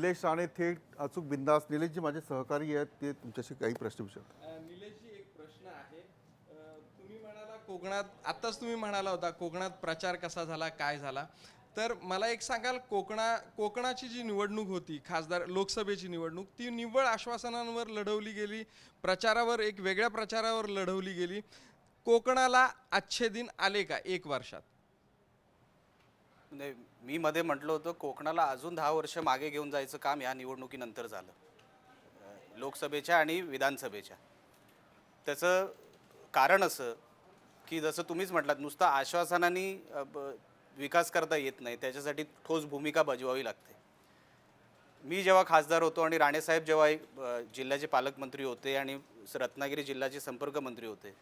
निलेश राणे थेट अचूक बिंदास. निलेशजी माझे सहकारी आहेत, ते तुमच्याशी काही प्रश्न विचारतात. निलेशजी, एक प्रश्न आहे. तुम्ही म्हणाला कोकणात, आत्ताच तुम्ही म्हणाला होता कोकणात प्रचार कसा झाला, काय झाला. तर मला एक सांगाल, कोकणाची जी निवडणूक होती, खासदार लोकसभेची निवडणूक, ती निव्वळ आश्वासनांवर लढवली गेली, प्रचारावर, एक वेगळ्या प्रचारावर लढवली गेली. कोकणाला अच्छे दिन आले का एक वर्षात? म्हणजे मी मध्ये म्हटलं होतं कोकणाला अजून 10 वर्ष मागे घेऊन जायचं काम या निवडणुकीनंतर झालं, लोकसभेच्या आणि विधानसभेच्या. त्याचं कारण असं की जसं तुम्हीच म्हटलात, नुसतं आश्वासनाने विकास करता येत नाही, त्याच्यासाठी ठोस भूमिका बजवावी लागते. मी जेव्हा खासदार होतो आणि राणेसाहेब जेव्हा जिल्ह्याचे पालकमंत्री होते आणि रत्नागिरी जिल्ह्याचे संपर्कमंत्री होते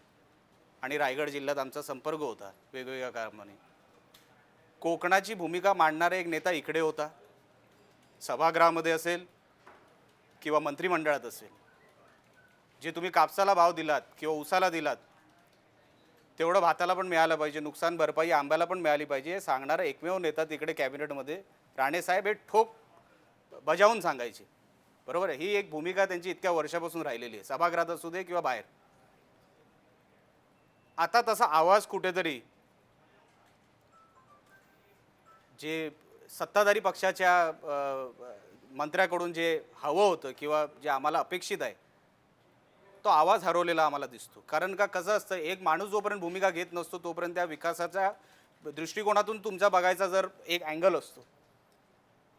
आणि रायगड जिल्ह्यात आमचा संपर्क होता वेगवेगळ्या कामाने, कोकणाची भूमिका मांडणारा एक नेता इकडे होता, सभागृहामध्ये असेल किंवा मंत्रिमंडळात असेल. जे तुम्ही कापसाला भाव दिलात किंवा ऊसाला दिलात तेवढं भाताला पण मिळालं पाहिजे, नुकसान भरपाई आंब्याला पण मिळाली पाहिजे, हे सांगणारा एकमेव नेता तिकडे कॅबिनेटमध्ये राणेसाहेब हे ठोक बजावून सांगायचे. बरोबर आहे, ही एक भूमिका त्यांची इतक्या वर्षापासून राहिलेली आहे, सभागृहात असू दे किंवा बाहेर. आता तसा आवाज कुठेतरी जे सत्ताधारी पक्षाच्या मंत्र्याकडून जे हवं होतं किंवा जे आम्हाला अपेक्षित आहे, तो आवाज हरवलेला आम्हाला दिसतो. कारण का कसं असतं, एक माणूस जोपर्यंत भूमिका घेत नसतो तोपर्यंत त्या विकासाच्या दृष्टिकोनातून तुमचा बघायचा जर एक अँगल असतो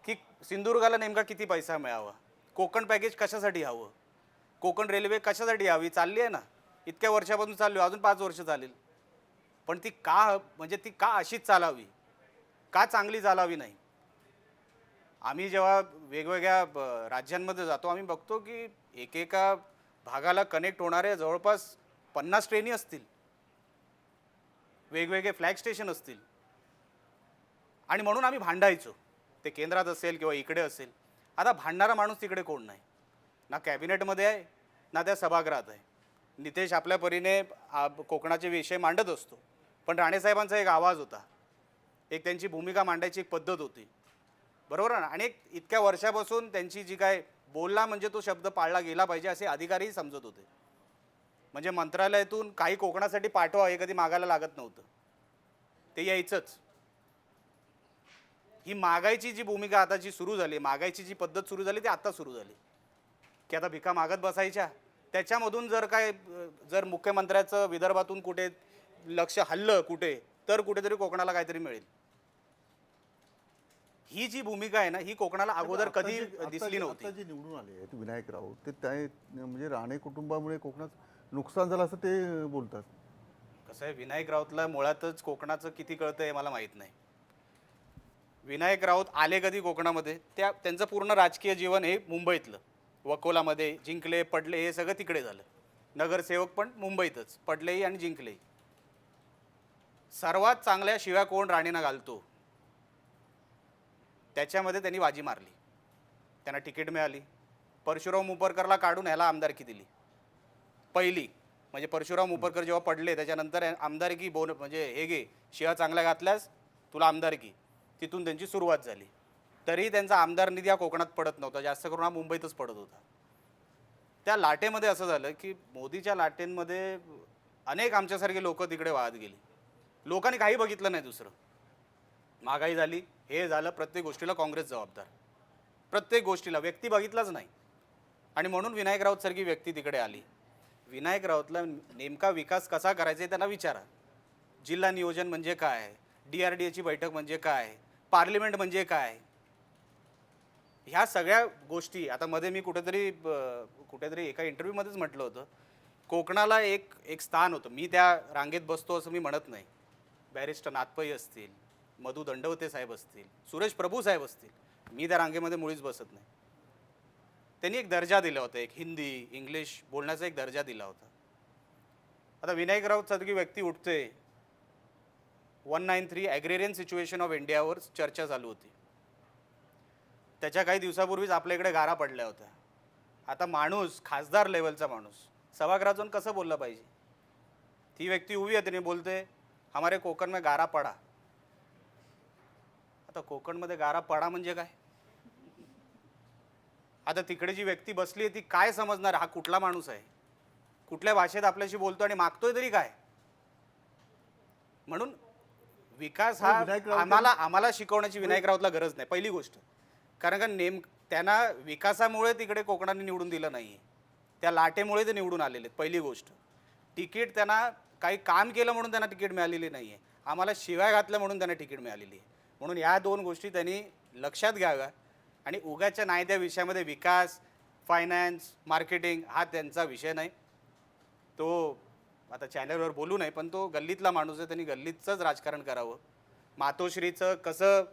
की सिंधुदुर्गाला नेमका किती पैसा मिळावा, कोकण पॅकेज कशासाठी हवं, कोकण रेल्वे कशासाठी हवी, चालली आहे ना, इतक्या वर्षापासून चालली, अजून 5 वर्ष चालेल, पण ती का, म्हणजे ती का अशीच चालावी, का चांगली चालावी नाही. आम्ही जेव्हा वेगवेगळ्या राज्यांमध्ये जातो, आम्ही बघतो की एकेका भागाला कनेक्ट होणारे जवळपास 50 ट्रेनी असतील, वेगवेगळे फ्लॅग स्टेशन असतील, आणि म्हणून आम्ही भांडायचो, ते केंद्रात असेल किंवा इकडे असेल. आता भांडणारा माणूस तिकडे कोण नाही, ना कॅबिनेटमध्ये आहे ना त्या सभागृहात आहे. नितेश आपल्या परीने कोकणाचे विषय मांडत असतो, पण राणेसाहेबांचा एक आवाज होता, एक त्यांची भूमिका मांडायची एक पद्धत होती, बरोबर ना. आणि इतक्या वर्षापासून त्यांची जी काय बोलला म्हणजे तो शब्द पाळला गेला पाहिजे असे अधिकारीही समजत होते. म्हणजे मंत्रालयातून काही कोकणासाठी पाठवा हे कधी मागायला लागत नव्हतं, ते यायचंच. ही मागायची जी भूमिका आता जी सुरू झाली, मागायची जी पद्धत सुरू झाली ती आता सुरू झाली की आता भिका मागत बसायच्या. त्याच्यामधून जर मुख्यमंत्र्याचं विदर्भातून कुठे लक्ष हल्लं कुठे, तर कुठेतरी कोकणाला काहीतरी मिळेल. ही जी भूमिका आहे ना, ही कोकणाला अगोदर कधी दिसली नव्हती. जे निवडून आले आहेत विनायक राऊत, ते म्हणजे राणे कुटुंबामुळे कोकणात नुकसान झालं असं ते बोलतात. कसं आहे, विनायक राऊतला मुळातच कोकणाचं किती कळतं हे मला माहीत नाही. विनायक राऊत आले कधी कोकणामध्ये, त्यांचं पूर्ण राजकीय जीवन हे मुंबईतलं, वकोलामध्ये जिंकले पडले हे सगळं तिकडे झालं. नगरसेवक पण मुंबईतच, पडलेही आणि जिंकलेही. सर्वात चांगल्या शिव्या कोण राणेंना घालतो त्याच्यामध्ये त्यांनी बाजी मारली, त्यांना तिकीट मिळाली. परशुराम उपरकरला काढून ह्याला आमदारकी दिली पहिली. म्हणजे परशुराम उपरकर जेव्हा पडले त्याच्यानंतर आमदारकी म्हणजे हे घे, शिव्या चांगल्या घातल्यास तुला आमदारकी, तिथून त्यांची सुरुवात झाली. तरी त्यांचा आमदार निधी हा कोकणात पडत नव्हता, जास्त करून हा मुंबईतच पडत होता. त्या लाटेमध्ये असं झालं की मोदीच्या लाटेंमध्ये अनेक आमच्यासारखे लोक तिकडे वाहत गेली. लोकांनी काही बघितलं नाही दुसरं. महागाई झाली, हे झालं, प्रत्येक गोष्टीला काँग्रेस जबाबदार, प्रत्येक गोष्टीला, व्यक्ती बघितलाच नाही. आणि म्हणून विनायक राऊत सारखी व्यक्ती तिकडे आली. विनायक राऊतला नेमका विकास कसा करायचा आहे त्यांना विचारा. जिल्हा नियोजन म्हणजे काय, DRDAची बैठक म्हणजे काय, पार्लिमेंट म्हणजे काय, ह्या सगळ्या गोष्टी. आता मध्ये मी कुठेतरी एका इंटरव्ह्यूमध्येच म्हटलं होतं, कोकणाला एक स्थान होतं. मी त्या रांगेत बसतो असं मी म्हणत नाही. बॅरिस्टर नाथपै असतील, मधु दंडवते साहेब असतील, सुरेश प्रभू साहेब असतील, मी त्या रांगेमध्ये मुळीच बसत नाही. त्यांनी एक दर्जा दिला होता, एक हिंदी इंग्लिश बोलण्याचा एक दर्जा दिला होता. आता विनायक राऊत सारखी व्यक्ती उठते, 193 ॲग्रेरियन सिच्युएशन ऑफ इंडियावर चर्चा चालू होती. त्याच्या काही दिवसापूर्वीच आपल्या इकडे गारा पडल्या होत्या. आता माणूस, खासदार लेवलचा माणूस सभागृहात जाऊन कसं बोललं पाहिजे. ती व्यक्ती उभी आहे, तिने बोलते हमारे कोकण में गारा पडा. आता कोकणमध्ये गारा पडा म्हणजे काय, आता तिकडे जी व्यक्ती बसली आहे ती काय समजणार हा कुठला माणूस आहे, कुठल्या भाषेत आपल्याशी बोलतो आणि मागतोय तरी काय. म्हणून विकास हा विनायक राऊत आम्हाला शिकवण्याची विनायक राऊतला गरज नाही पहिली गोष्ट. कारण का त्यांना विकासामुळे तिकडे कोकणाने निवडून दिलं नाही, त्या लाटेमुळे ते निवडून आलेले आहेत. पहिली गोष्ट, तिकीट त्यांना काही काम केलं म्हणून त्यांना तिकीट मिळालेली नाही आहे, आम्हाला शिवाय घातलं म्हणून त्यांना तिकीट मिळालेली आहे. म्हणून या दोन गोष्टी त्यांनी लक्षात घ्याव्या आणि उगाच्या नाही त्या विषयामध्ये विकास, फायनान्स, मार्केटिंग हा त्यांचा विषय नाही. तो आता चॅनलवर बोलू नये, पण तो गल्लीतला माणूस आहे, त्यांनी गल्लीतचंच राजकारण करावं. मातोश्रीचं कसं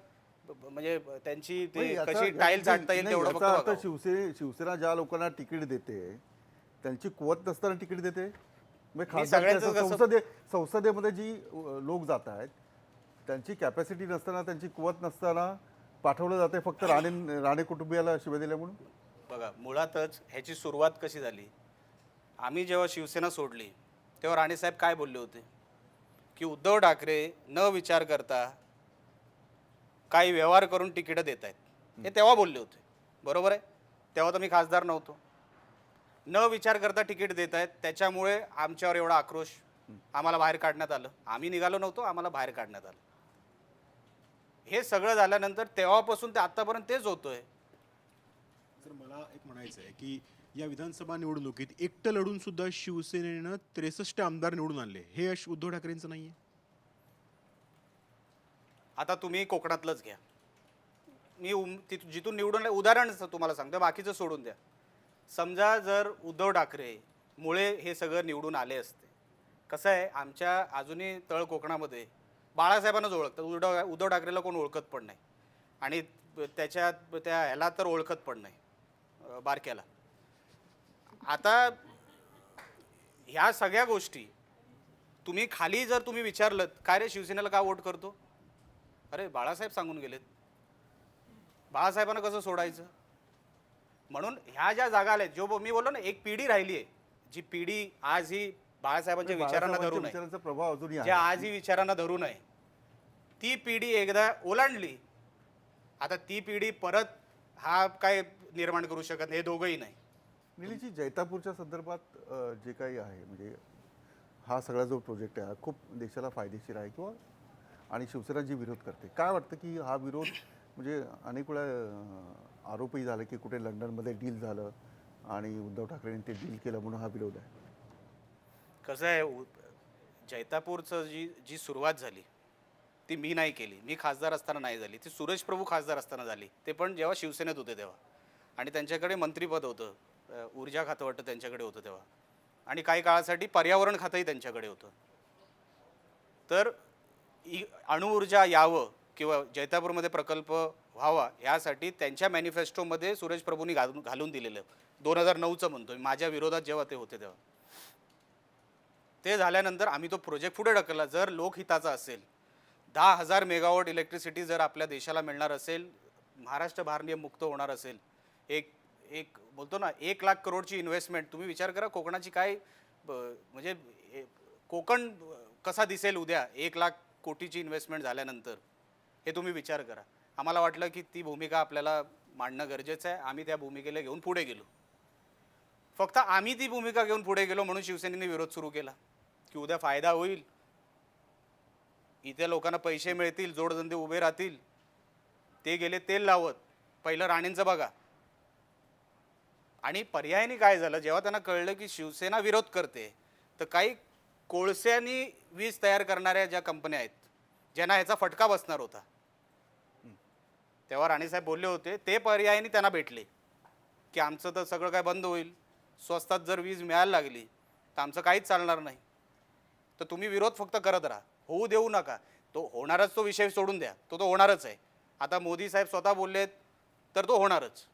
म्हणजे त्यांची ते कशी टाईल चाटता येईल तेवढं फक्त आता बघावं. शिवसेना ज्या लोकांना तिकीट देते त्यांची कुवत नसताना तिकीट देते. म्हणजे सगळ्यांचं कसं- संसदेमध्ये जी लोक जात आहेत त्यांची कॅपॅसिटी नसताना, त्यांची कुवत नसताना पाठवलं जाते फक्त राणे कुटुंबियाला शिवाय दिल्या म्हणून. बघा, मुळातच ह्याची सुरुवात कशी झाली. आम्ही जेव्हा शिवसेना सोडली तेव्हा राणेसाहेब काय बोलले होते की उद्धव ठाकरे न विचार करता काही व्यवहार करून तिकीटं देत आहेत, हे तेव्हा बोलले होते. बरोबर आहे, तेव्हा तर मी खासदार नव्हतो. न विचार करता तिकीट देत आहेत, त्याच्यामुळे आमच्यावर एवढा आक्रोश, आम्हाला बाहेर काढण्यात आलं. आम्ही निघालो नव्हतो, आम्हाला बाहेर काढण्यात आलं. हे सगळं झाल्यानंतर तेव्हापासून ते आत्तापर्यंत तेच होतोय. सर, मला एक म्हणायचं आहे की या विधानसभा निवडणुकीत एकटं लढून सुद्धा शिवसेनेनं 63 आमदार निवडून आणले, हे यश उद्धव ठाकरेंचं नाहीये. आता तुम्ही कोकणातलंच घ्या, मी जिथून निवडून उदाहरण तुम्हाला सांगतो, बाकीचं सोडून द्या. समजा जर उद्धव ठाकरे मुळे हे सगळं निवडून आले असते. कसं आहे, आमच्या अजूनही तळ कोकणामध्ये बाळासाहेबांनाच ओळखतात, उद्धव ठाकरेला कोण ओळखत पण नाही आणि त्या ह्याला तर ओळखत पण नाही, बारक्याला. आता ह्या सगळ्या गोष्टी तुम्ही खाली जर तुम्ही विचारलं काय रे शिवसेनेला का वोट करतो, अरे बाळासाहेब सांगून गेलेत, बाळासाहेबांना कसं सोडायचं. म्हणून ह्या ज्या जागा आल्या, जो मी बोललो ना, एक पिढी राहिली आहे, जी पिढी आज ही बाळासाहेबांच्या विचारांना धरून आहे, विचारांचा प्रभाव अजूनही ज्या आहे. आज ही विचारांना धरून आहे, ती पिढी एकदा ओलांडली, आता ती पिढी परत हा काय निर्माण करू शकत नाही, हे दोघंही नाही. निलीजी, जैतापूरच्या संदर्भात जे काही आहे, म्हणजे हा सगळा जो प्रोजेक्ट आहे हा खूप देशाला फायदेशीर आहे किंवा आणि शिवसेना जी विरोध करते, काय वाटतं की हा विरोध म्हणजे अनेक वेळा आरोपही झाले की कुठे लंडनमध्ये डील झालं आणि उद्धव ठाकरेंनी ते डील केलं म्हणून हा विरोध आहे. कसं आहे, जैतापूरचं जी सुरुवात झाली ती मी नाही केली, मी खासदार असताना नाही झाली, ती सुरेश प्रभू खासदार असताना झाली. ते पण जेव्हा शिवसेनेत होते तेव्हा, आणि त्यांच्याकडे मंत्रिपद होतं, ऊर्जा खातं वाटतं त्यांच्याकडे होतं तेव्हा, आणि काही काळासाठी पर्यावरण खातंही त्यांच्याकडे होतं. तर अणुऊर्जा यावं किंवा जैतापूरमध्ये प्रकल्प व्हावा यासाठी त्यांच्या मॅनिफेस्टोमध्ये सुरेश प्रभूंनी घालून दिलेलं 2009चं म्हणतोय, माझ्या विरोधात जेव्हा ते होते तेव्हा. ते झाल्यानंतर आम्ही तो प्रोजेक्ट पुढे ढकलला. जर लोकहिताचा असेल, 10,000 मेगावॉट इलेक्ट्रिसिटी जर आपल्या देशाला मिळणार असेल, महाराष्ट्र भारनियम मुक्त होणार असेल, एक बोलतो ना 1 लाख करोडची इन्व्हेस्टमेंट, तुम्ही विचार करा कोकणाची काय म्हणजे कोकण कसा दिसेल उद्या 1 लाख कोटीची इन्व्हेस्टमेंट झाल्यानंतर, हे तुम्ही विचार करा. आम्हाला वाटलं की ती भूमिका आपल्याला मांडणं गरजेचं आहे, आम्ही त्या भूमिकेला घेऊन पुढे गेलो. फक्त आम्ही ती भूमिका घेऊन पुढे गेलो म्हणून शिवसेनेने विरोध सुरू केला की उद्या फायदा होईल, इथे लोकांना पैसे मिळतील, जोडधंदे उभे राहतील. ते गेले तेल लावत, पहिलं राणेंचं बघा. आणि पर्यायाने काय झालं, जेव्हा त्यांना कळलं की शिवसेना विरोध करते, तर काही कोळस्यानी वीज तयार करणाऱ्या ज्या कंपन्या आहेत ज्यांना ह्याचा फटका बसणार होता, तेव्हा राणेसाहेब बोलले होते, ते पर्यायाने त्यांना भेटले की आमचं तर सगळं काय बंद होईल, स्वस्तात जर वीज मिळायला लागली तर आमचं काहीच चालणार नाही, तर तुम्ही विरोध फक्त करत राहा, होऊ देऊ नका. तो होणारच, तो विषय सोडून द्या, तो होणारच आहे. आता मोदी साहेब स्वतः बोललेत तर तो होणारच.